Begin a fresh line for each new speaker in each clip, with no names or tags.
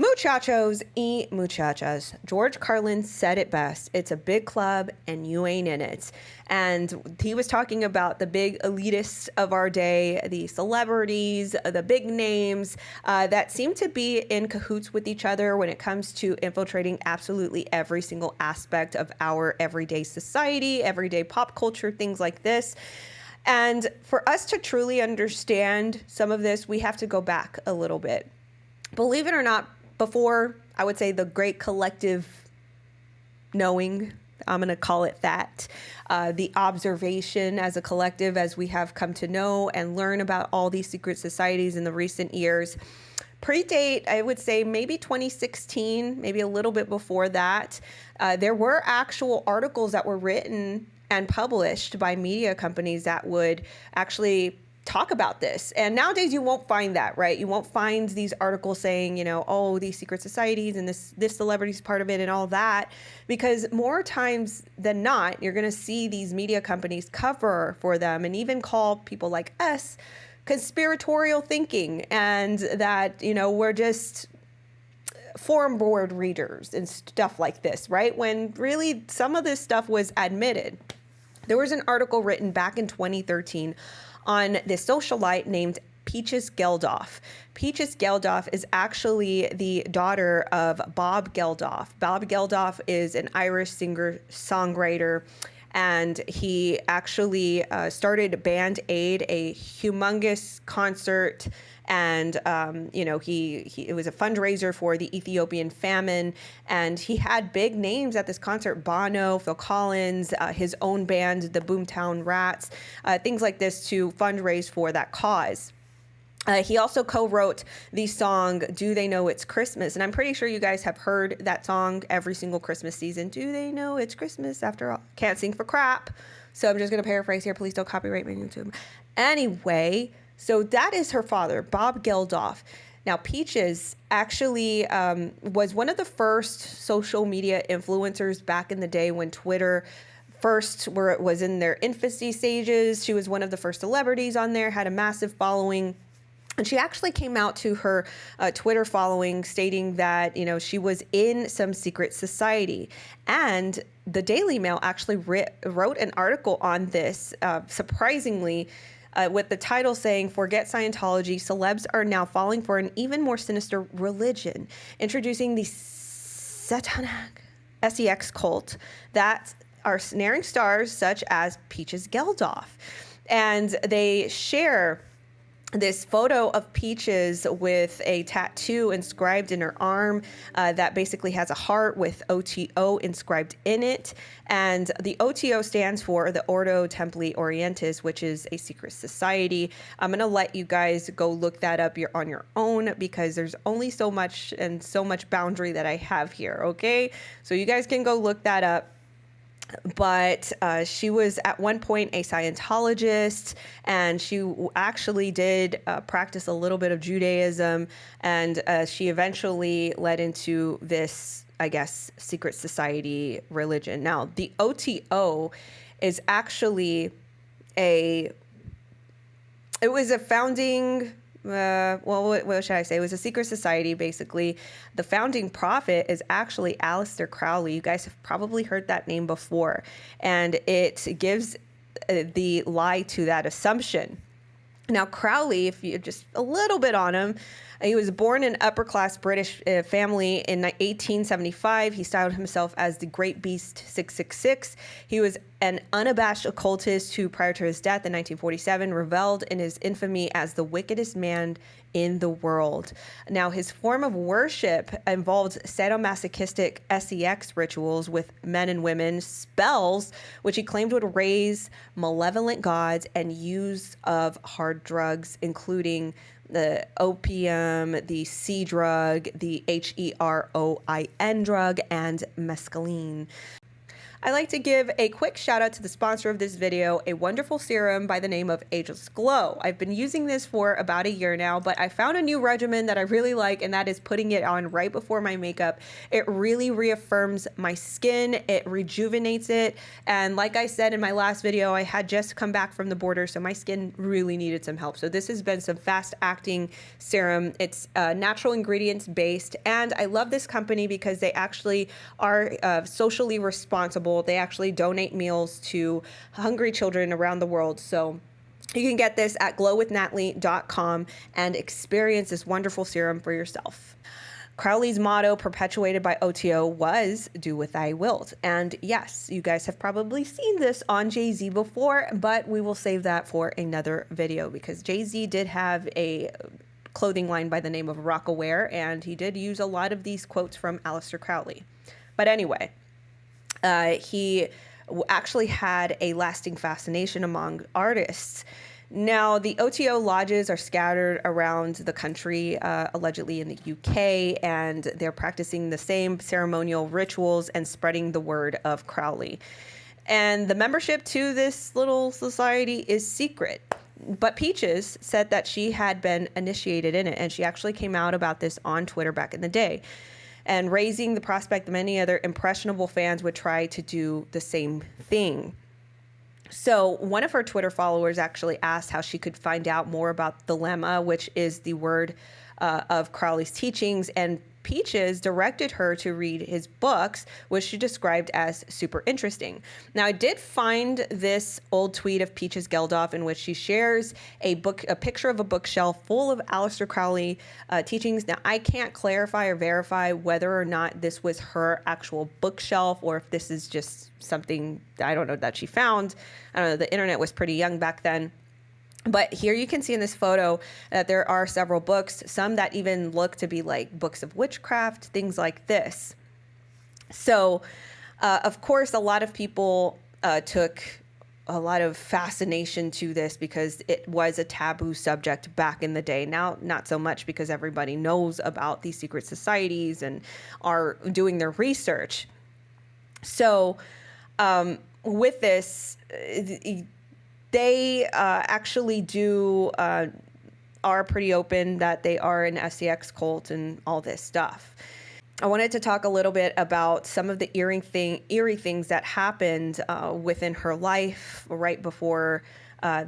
Muchachos y muchachas. George Carlin said it best. It's a big club and you ain't in it. And he was talking about the big elitists of our day, the celebrities, the big names that seem to be in cahoots with each other when it comes to infiltrating absolutely every single aspect of our everyday society, everyday pop culture, things like this. And for us to truly understand some of this, we have to go back a little bit. Believe it or not, before, I would say, the great collective knowing, I'm going to call it that, the observation as a collective, as we have come to know and learn about all these secret societies in the recent years, predate, I would say, maybe 2016, maybe a little bit before that. There were actual articles that were written and published by media companies that would actually talk about this. And nowadays you won't find that, right? You won't find these articles saying, you know, oh, these secret societies and this celebrity's part of it and all that, because more times than not, you're going to see these media companies cover for them and even call people like us conspiratorial thinking, and that, you know, we're just forum board readers and stuff like this, right? When really some of this stuff was admitted. There was an article written back in 2013 on this socialite named Peaches Geldof. Peaches Geldof is actually the daughter of Bob Geldof. Bob Geldof is an Irish singer-songwriter, and he actually started Band Aid, a humongous concert. And, you know, it was a fundraiser for the Ethiopian famine. And he had big names at this concert: Bono, Phil Collins, his own band, the Boomtown Rats, things like this, to fundraise for that cause. He also co-wrote the song Do They Know It's Christmas? And I'm pretty sure you guys have heard that song every single Christmas season. Do they know it's Christmas after all? Can't sing for crap. So I'm just going to paraphrase here. Please don't copyright me on YouTube. Anyway, so that is her father, Bob Geldof. Now, Peaches actually was one of the first social media influencers back in the day when Twitter first was in their infancy stages. She was one of the first celebrities on there, had a massive following. And she actually came out to her Twitter following stating that, you know, she was in some secret society. And the Daily Mail actually wrote an article on this, surprisingly, with the title saying, "Forget Scientology, celebs are now falling for an even more sinister religion, introducing the satanic sex cult that are snaring stars such as Peaches Geldof." And they share this photo of Peaches with a tattoo inscribed in her arm that basically has a heart with OTO inscribed in it. And the OTO stands for the Ordo Templi Orientis, which is a secret society. I'm going to let you guys go look that up on your own, because there's only so much and so much boundary that I have here, okay? So you guys can go look that up. But she was at one point a Scientologist, and she actually did practice a little bit of Judaism, and she eventually led into this, I guess, secret society religion. Now, the OTO is actually it was a founding... what should I say? It was a secret society, basically. The founding prophet is actually Aleister Crowley. You guys have probably heard that name before. And it gives the lie to that assumption. Now, Crowley, if you just a little bit on him, he was born in upper-class British family in 1875. He styled himself as the Great Beast 666. He was an unabashed occultist who, prior to his death in 1947, reveled in his infamy as the wickedest man in the world. Now, his form of worship involved sadomasochistic sex rituals with men and women, spells, which he claimed would raise malevolent gods, and use of hard drugs, including the opium, the C drug, the HEROIN drug, and mescaline. I'd like to give a quick shout out to the sponsor of this video, a wonderful serum by the name of Ageless Glow. I've been using this for about a year now, but I found a new regimen that I really like, and that is putting it on right before my makeup. It really reaffirms my skin, it rejuvenates it, and like I said in my last video, I had just come back from the border, so my skin really needed some help. So this has been some fast-acting serum. It's natural ingredients based, and I love this company because they actually are socially responsible. They actually donate meals to hungry children around the world. So you can get this at glowwithnatalie.com and experience this wonderful serum for yourself. Crowley's motto, perpetuated by OTO, was "Do what thy wilt." And yes, you guys have probably seen this on Jay-Z before, but we will save that for another video because Jay-Z did have a clothing line by the name of Rockaware, and he did use a lot of these quotes from Aleister Crowley. But anyway, he actually had a lasting fascination among artists. Now, the OTO lodges are scattered around the country, allegedly in the UK, and they're practicing the same ceremonial rituals and spreading the word of Crowley. And the membership to this little society is secret. But Peaches said that she had been initiated in it, and she actually came out about this on Twitter back in the day, and raising the prospect that many other impressionable fans would try to do the same thing. So one of her Twitter followers actually asked how she could find out more about the lemma, which is the word of Crowley's teachings, and Peaches directed her to read his books, which she described as super interesting. Now, I did find this old tweet of Peaches Geldof in which she shares a picture of a bookshelf full of Aleister Crowley teachings. Now, I can't clarify or verify whether or not this was her actual bookshelf or if this is just something, I don't know, that she found. I don't know, the internet was pretty young back then. But here you can see in this photo that there are several books, some that even look to be like books of witchcraft, things like this. So, of course, a lot of people took a lot of fascination to this because it was a taboo subject back in the day. Now, not so much because everybody knows about these secret societies and are doing their research. So, with this, they actually are pretty open that they are an SCX cult and all this stuff. I wanted to talk a little bit about some of the eerie things that happened within her life right before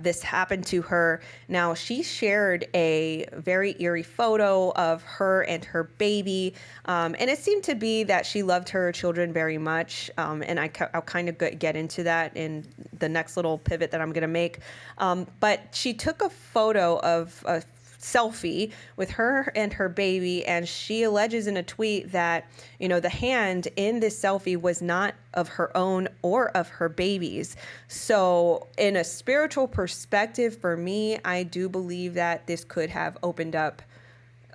this happened to her. Now, she shared a very eerie photo of her and her baby, and it seemed to be that she loved her children very much, and I'll kind of get into that in the next little pivot that I'm going to make. But she took a photo of a selfie with her and her baby, and she alleges in a tweet that, you know, the hand in this selfie was not of her own or of her baby's. So in a spiritual perspective, for me, I do believe that this could have opened up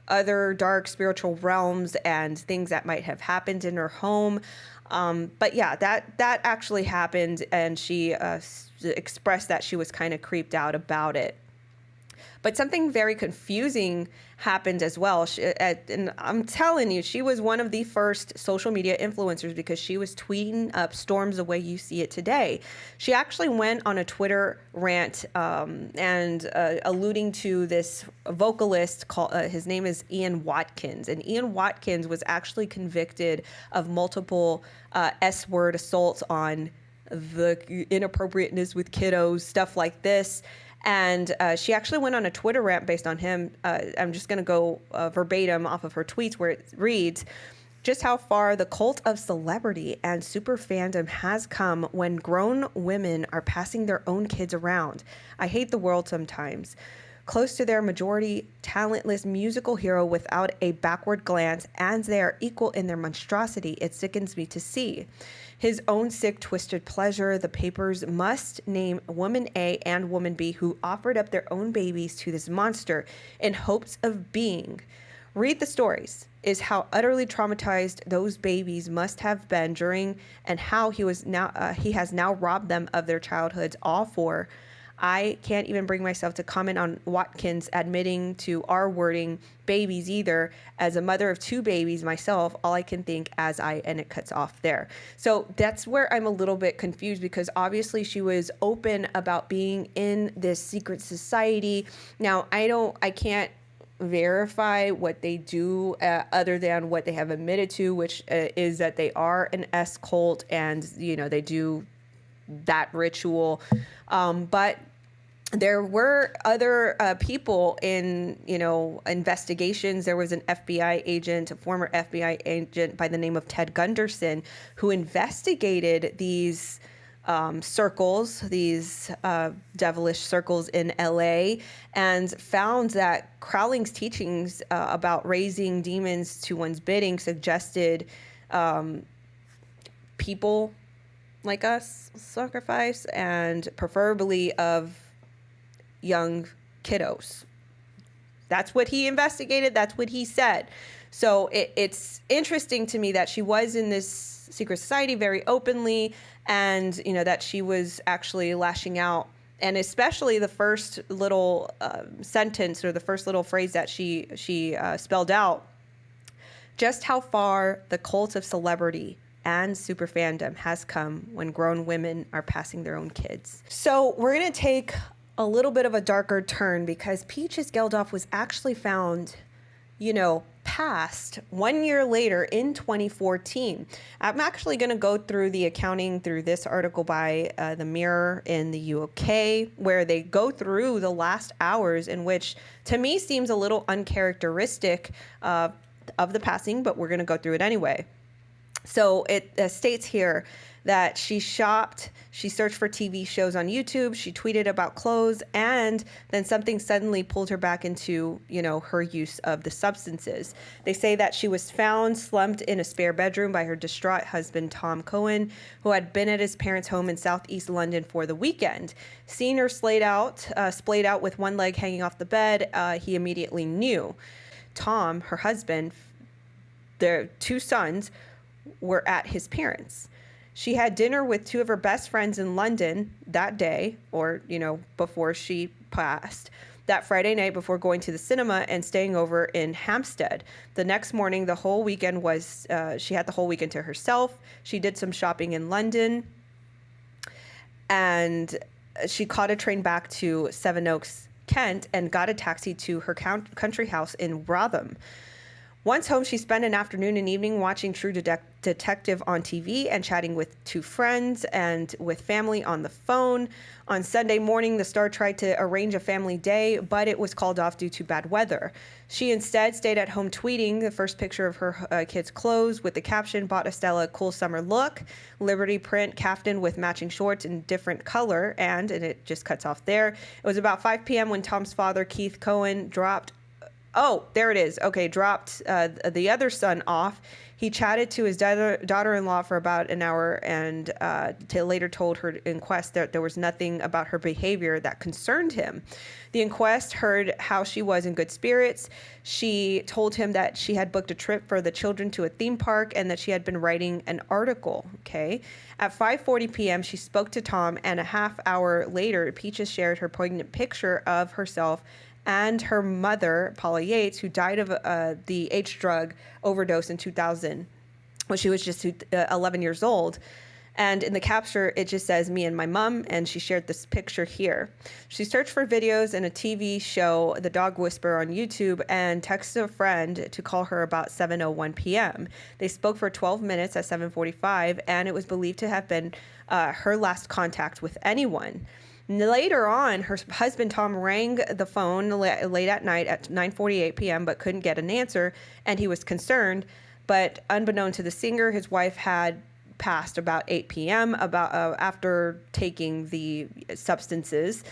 other dark spiritual realms and things that might have happened in her home. But yeah, that actually happened, and she expressed that she was kind of creeped out about it. But something very confusing happened as well. And I'm telling you, she was one of the first social media influencers because she was tweeting up storms the way you see it today. She actually went on a Twitter rant and alluding to this vocalist called, his name is 𝘱𝘐𝘗𝑠. And 𝘱𝘱𝘱𝘗𝑠 was actually convicted of multiple S-word assaults on the inappropriateness with kiddos, stuff like this. And she actually went on a Twitter rant based on him. I'm just going to go verbatim off of her tweets, where it reads, "Just how far the cult of celebrity and super fandom has come when grown women are passing their own kids around. I hate the world sometimes. Close to their majority talentless musical hero without a backward glance, and they are equal in their monstrosity. It sickens me to see. His own sick, twisted pleasure. The papers must name woman A and woman B, who offered up their own babies to this monster in hopes of being. Read the stories, is how utterly traumatized those babies must have been during, and how he has now robbed them of their childhoods, all for I can't even bring myself to comment on Watkins admitting to R-wording babies either. As a mother of 2 babies myself, all I can think and it cuts off there. So that's where I'm a little bit confused, because obviously she was open about being in this secret society. Now, I can't verify what they do other than what they have admitted to, which is that they are an S cult and, they do that ritual. But there were other people in, investigations. There was an FBI agent, a former FBI agent by the name of Ted Gunderson, who investigated these circles, these devilish circles in LA, and found that Crowley's teachings about raising demons to one's bidding suggested people like us sacrifice, and preferably of young kiddos. That's what he investigated. That's what he said. So it's interesting to me that she was in this secret society very openly, and that she was actually lashing out, and especially the first little sentence, or the first little phrase that she spelled out, just how far the cult of celebrity and super fandom has come when grown women are passing their own kids. So we're going to take a little bit of a darker turn, because Peaches Geldof was actually found, passed 1 year later in 2014. I'm actually going to go through the accounting through this article by the Mirror in the UK, where they go through the last hours, in which to me seems a little uncharacteristic of the passing, but we're going to go through it anyway. So it states here that she shopped, she searched for TV shows on YouTube, she tweeted about clothes, and then something suddenly pulled her back into, her use of the substances. They say that she was found slumped in a spare bedroom by her distraught husband, Tom Cohen, who had been at his parents' home in southeast London for the weekend. Seeing her splayed out with one leg hanging off the bed, he immediately knew. Tom, her husband, their 2 sons, were at his parents'. She had dinner with 2 of her best friends in London that day, or, before she passed, that Friday night before going to the cinema and staying over in Hampstead. The next morning, the whole weekend she had the whole weekend to herself. She did some shopping in London, and she caught a train back to Sevenoaks, Kent, and got a taxi to her country house in Wrotham. Once home, she spent an afternoon and evening watching True Detective on TV and chatting with 2 friends and with family on the phone. On Sunday morning, the star tried to arrange a family day, but it was called off due to bad weather. She instead stayed at home tweeting the first picture of her kids' clothes with the caption, "Bought Estella a cool summer look, Liberty print caftan with matching shorts in different color," and it just cuts off there. It was about 5 p.m. when Tom's father, Keith Cohen, dropped the other son off. He chatted to his daughter-in-law for about an hour, and later told her inquest that there was nothing about her behavior that concerned him. The inquest heard how she was in good spirits. She told him that she had booked a trip for the children to a theme park and that she had been writing an article. Okay. At 5:40 p.m., she spoke to Tom, and a half hour later, Peaches shared her poignant picture of herself and her mother, Paula Yates, who died of the H drug overdose in 2000 when she was just 11 years old. And in the capture, it just says, "Me and my mom," and she shared this picture here. She searched for videos and a TV show, The Dog Whisperer, on YouTube, and texted a friend to call her about 7:01 p.m. They spoke for 12 minutes at 7:45, and it was believed to have been her last contact with anyone. Later on, her husband, Tom, rang the phone late at night at 9:48 p.m., but couldn't get an answer, and he was concerned. But unbeknown to the singer, his wife had passed about 8 p.m. After taking the substances.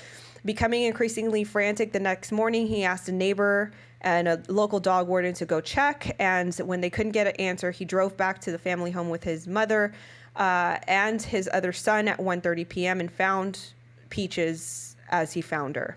Becoming increasingly frantic the next morning, he asked a neighbor and a local dog warden to go check, and when they couldn't get an answer, he drove back to the family home with his mother and his other son at 1:30 p.m. and found Peaches as he found her.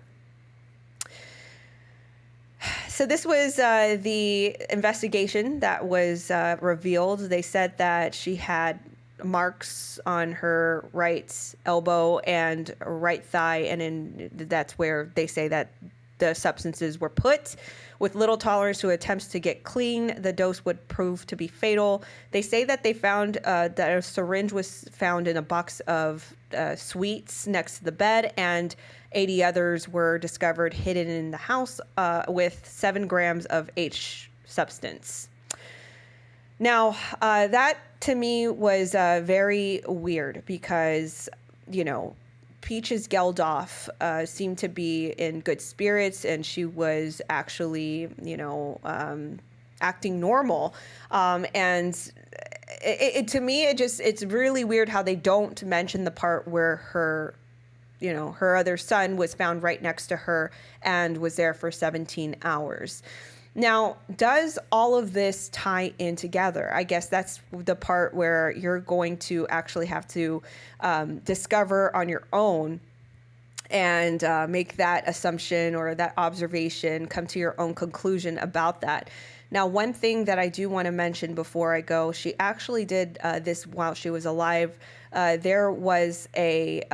So this was the investigation that was revealed. They said that she had marks on her right elbow and right thigh, and that's where they say that the substances were put. With little tolerance to attempts to get clean, the dose would prove to be fatal. They say that they found that a syringe was found in a box of sweets next to the bed, and 80 others were discovered hidden in the house with 7 grams of H substance. Now, that to me was very weird because, you know, Peaches Geldof seemed to be in good spirits, and she was actually, you know, acting normal. And to me, it's really weird how they don't mention the part where her, you know, her other son was found right next to her and was there for 17 hours. Now, does all of this tie in together? I guess that's the part where you're going to actually have to discover on your own and make that assumption or that observation, come to your own conclusion about that. Now, one thing that I do want to mention before I go, she actually did this while she was alive. There was a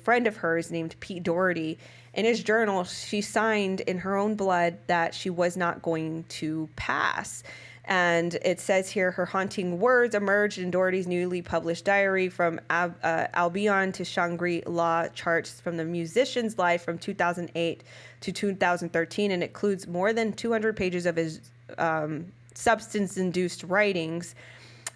friend of hers named 𝘱𝘳𝘵𝘀. In his journal, she signed in her own blood that she was not going to pass. And it says here, her haunting words emerged in 𝘸𝘪𝑠's newly published diary from 𝐕𝐢𝐬𝐢 to Shangri-La charts from the musician's life from 2008 to 2013, and includes more than 200 pages of his substance-induced writings.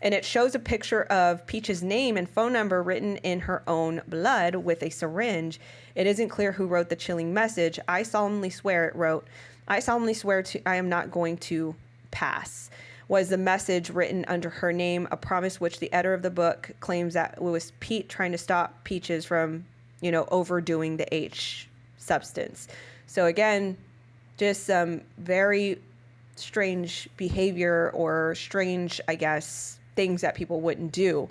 And it shows a picture of Peach's name and phone number written in her own blood with a syringe. It isn't clear who wrote the chilling message. I solemnly swear, it wrote, I solemnly swear I am not going to pass. Was the message written under her name, a promise which the editor of the book claims that it was Pete trying to stop Peaches from, you know, overdoing the H substance. So again, just some very strange behavior, or strange, I guess, things that people wouldn't do.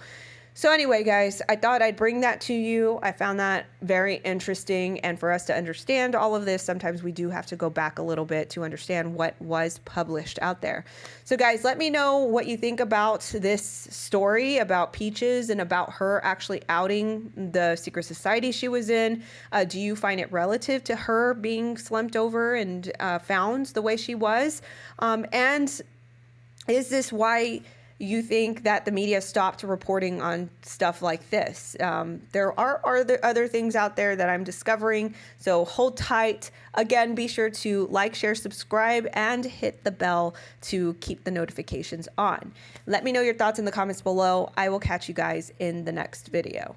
So anyway, guys, I thought I'd bring that to you. I found that very interesting. And for us to understand all of this, sometimes we do have to go back a little bit to understand what was published out there. So guys, let me know what you think about this story about Peaches and about her actually outing the secret society she was in. Do you find it relative to her being slumped over and found the way she was? And is this why you think that the media stopped reporting on stuff like this? There are other things out there that I'm discovering, so hold tight. Again, be sure to like, share, subscribe, and hit the bell to keep the notifications on. Let me know your thoughts in the comments below. I will catch you guys in the next video.